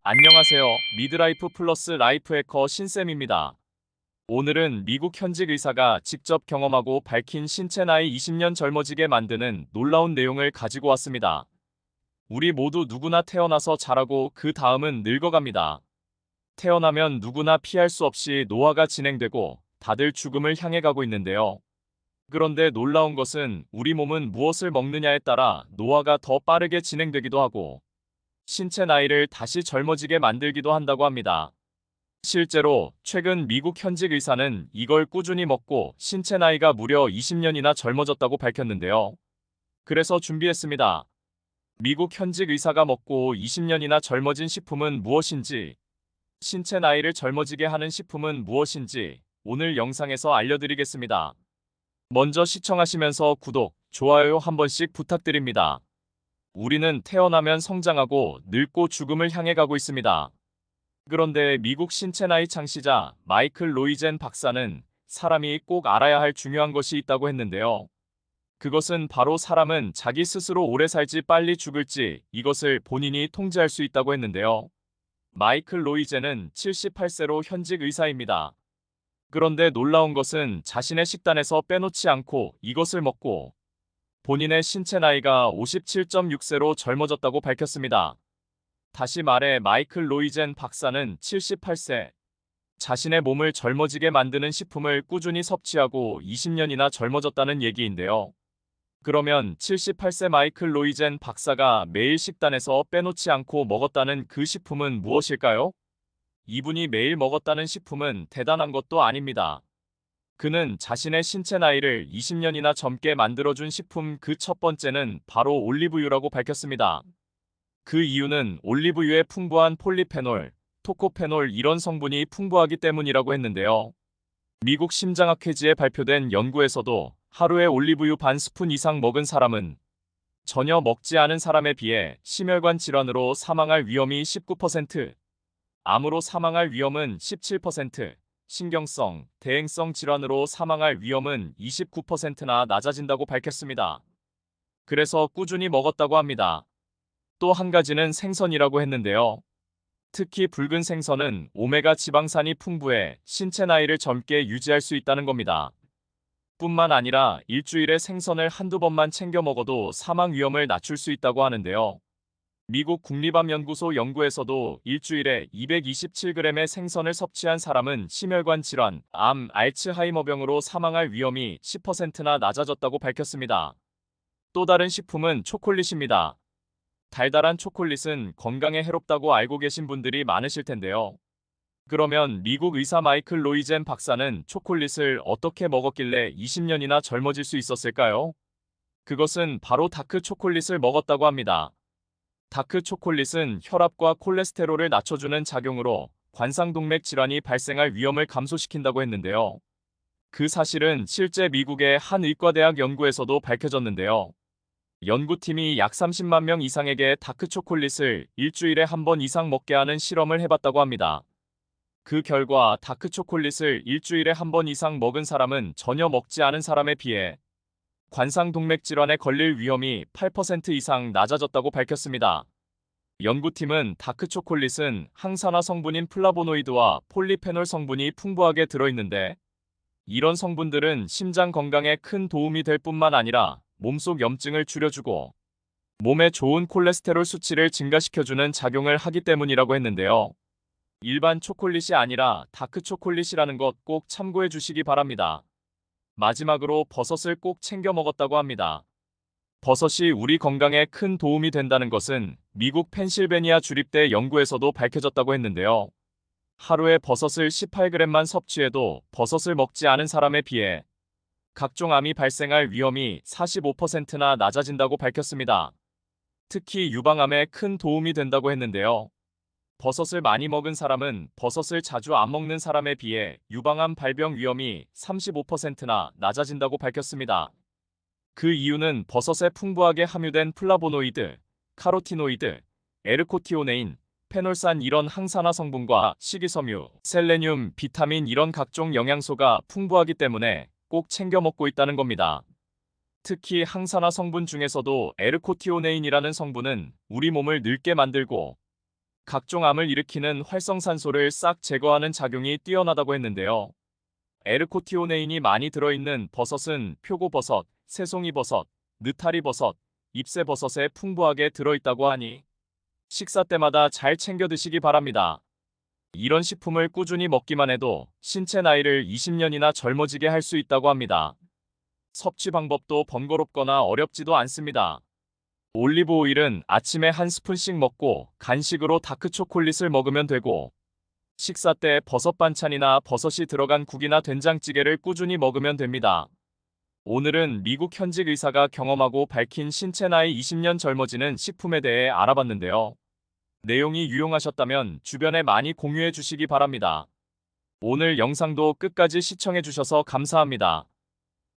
안녕하세요. 미드라이프 플러스 라이프 해커 신쌤입니다. 오늘은 미국 현직 의사가 직접 경험하고 밝힌 신체 나이 20년 젊어지게 만드는 놀라운 내용을 가지고 왔습니다. 우리 모두 누구나 태어나서 자라고 그 다음은 늙어갑니다. 태어나면 누구나 피할 수 없이 노화가 진행되고 다들 죽음을 향해 가고 있는데요. 그런데 놀라운 것은 우리 몸은 무엇을 먹느냐에 따라 노화가 더 빠르게 진행되기도 하고 신체 나이를 다시 젊어지게 만들기도 한다고 합니다. 실제로 최근 미국 현직 의사는 이걸 꾸준히 먹고 신체 나이가 무려 20년이나 젊어졌다고 밝혔는데요. 그래서 준비했습니다. 미국 현직 의사가 먹고 20년이나 젊어진 식품은 무엇인지, 신체 나이를 젊어지게 하는 식품은 무엇인지 오늘 영상에서 알려드리겠습니다. 먼저 시청하시면서 구독, 좋아요 한 번씩 부탁드립니다. 우리는 태어나면 성장하고 늙고 죽음을 향해 가고 있습니다. 그런데 미국 신체 나이 창시자 마이클 로이젠 박사는 사람이 꼭 알아야 할 중요한 것이 있다고 했는데요. 그것은 바로 사람은 자기 스스로 오래 살지 빨리 죽을지 이것을 본인이 통제할 수 있다고 했는데요. 마이클 로이젠은 78세로 현직 의사입니다. 그런데 놀라운 것은 자신의 식단에서 빼놓지 않고 이것을 먹고 본인의 신체 나이가 57.6세로 젊어졌다고 밝혔습니다. 다시 말해 마이클 로이젠 박사는 78세, 자신의 몸을 젊어지게 만드는 식품을 꾸준히 섭취하고 20년이나 젊어졌다는 얘기인데요. 그러면 78세 마이클 로이젠 박사가 매일 식단에서 빼놓지 않고 먹었다는 그 식품은 무엇일까요? 이분이 매일 먹었다는 식품은 대단한 것도 아닙니다. 그는 자신의 신체 나이를 20년이나 젊게 만들어준 식품 그 첫 번째는 바로 올리브유라고 밝혔습니다. 그 이유는 올리브유에 풍부한 폴리페놀, 토코페놀 이런 성분이 풍부하기 때문이라고 했는데요. 미국 심장학회지에 발표된 연구에서도 하루에 올리브유 반 스푼 이상 먹은 사람은 전혀 먹지 않은 사람에 비해 심혈관 질환으로 사망할 위험이 19%, 암으로 사망할 위험은 17%, 신경성, 대행성 질환으로 사망할 위험은 29%나 낮아진다고 밝혔습니다. 그래서 꾸준히 먹었다고 합니다. 또 한 가지는 생선이라고 했는데요. 특히 붉은 생선은 오메가 지방산이 풍부해 신체 나이를 젊게 유지할 수 있다는 겁니다. 뿐만 아니라 일주일에 생선을 한두 번만 챙겨 먹어도 사망 위험을 낮출 수 있다고 하는데요. 미국 국립암연구소 연구에서도 일주일에 227g의 생선을 섭취한 사람은 심혈관 질환, 암, 알츠하이머병으로 사망할 위험이 10%나 낮아졌다고 밝혔습니다. 또 다른 식품은 초콜릿입니다. 달달한 초콜릿은 건강에 해롭다고 알고 계신 분들이 많으실 텐데요. 그러면 미국 의사 마이클 로이젠 박사는 초콜릿을 어떻게 먹었길래 20년이나 젊어질 수 있었을까요? 그것은 바로 다크 초콜릿을 먹었다고 합니다. 다크 초콜릿은 혈압과 콜레스테롤을 낮춰주는 작용으로 관상동맥 질환이 발생할 위험을 감소시킨다고 했는데요. 그 사실은 실제 미국의 한 의과대학 연구에서도 밝혀졌는데요. 연구팀이 약 30만 명 이상에게 다크 초콜릿을 일주일에 한 번 이상 먹게 하는 실험을 해봤다고 합니다. 그 결과 다크 초콜릿을 일주일에 한 번 이상 먹은 사람은 전혀 먹지 않은 사람에 비해 관상동맥 질환에 걸릴 위험이 8% 이상 낮아졌다고 밝혔습니다. 연구팀은 다크 초콜릿은 항산화 성분인 플라보노이드와 폴리페놀 성분이 풍부하게 들어있는데 이런 성분들은 심장 건강에 큰 도움이 될 뿐만 아니라 몸속 염증을 줄여주고 몸에 좋은 콜레스테롤 수치를 증가시켜주는 작용을 하기 때문이라고 했는데요. 일반 초콜릿이 아니라 다크 초콜릿이라는 것 꼭 참고해 주시기 바랍니다. 마지막으로 버섯을 꼭 챙겨 먹었다고 합니다. 버섯이 우리 건강에 큰 도움이 된다는 것은 미국 펜실베니아 주립대 연구에서도 밝혀졌다고 했는데요. 하루에 버섯을 18g만 섭취해도 버섯을 먹지 않은 사람에 비해 각종 암이 발생할 위험이 45%나 낮아진다고 밝혔습니다. 특히 유방암에 큰 도움이 된다고 했는데요. 버섯을 많이 먹은 사람은 버섯을 자주 안 먹는 사람에 비해 유방암 발병 위험이 35%나 낮아진다고 밝혔습니다. 그 이유는 버섯에 풍부하게 함유된 플라보노이드, 카로티노이드, 에르코티오네인, 페놀산 이런 항산화 성분과 식이섬유, 셀레늄, 비타민 이런 각종 영양소가 풍부하기 때문에 꼭 챙겨 먹고 있다는 겁니다. 특히 항산화 성분 중에서도 에르코티오네인이라는 성분은 우리 몸을 늙게 만들고 각종 암을 일으키는 활성산소를 싹 제거하는 작용이 뛰어나다고 했는데요. 에르코티오네인이 많이 들어있는 버섯은 표고버섯, 새송이버섯, 느타리버섯, 잎새버섯에 풍부하게 들어있다고 하니 식사 때마다 잘 챙겨 드시기 바랍니다. 이런 식품을 꾸준히 먹기만 해도 신체 나이를 20년이나 젊어지게 할 수 있다고 합니다. 섭취 방법도 번거롭거나 어렵지도 않습니다. 올리브 오일은 아침에 한 스푼씩 먹고 간식으로 다크 초콜릿을 먹으면 되고, 식사 때 버섯 반찬이나 버섯이 들어간 국이나 된장찌개를 꾸준히 먹으면 됩니다. 오늘은 미국 현직 의사가 경험하고 밝힌 신체 나이 20년 젊어지는 식품에 대해 알아봤는데요. 내용이 유용하셨다면 주변에 많이 공유해 주시기 바랍니다. 오늘 영상도 끝까지 시청해 주셔서 감사합니다.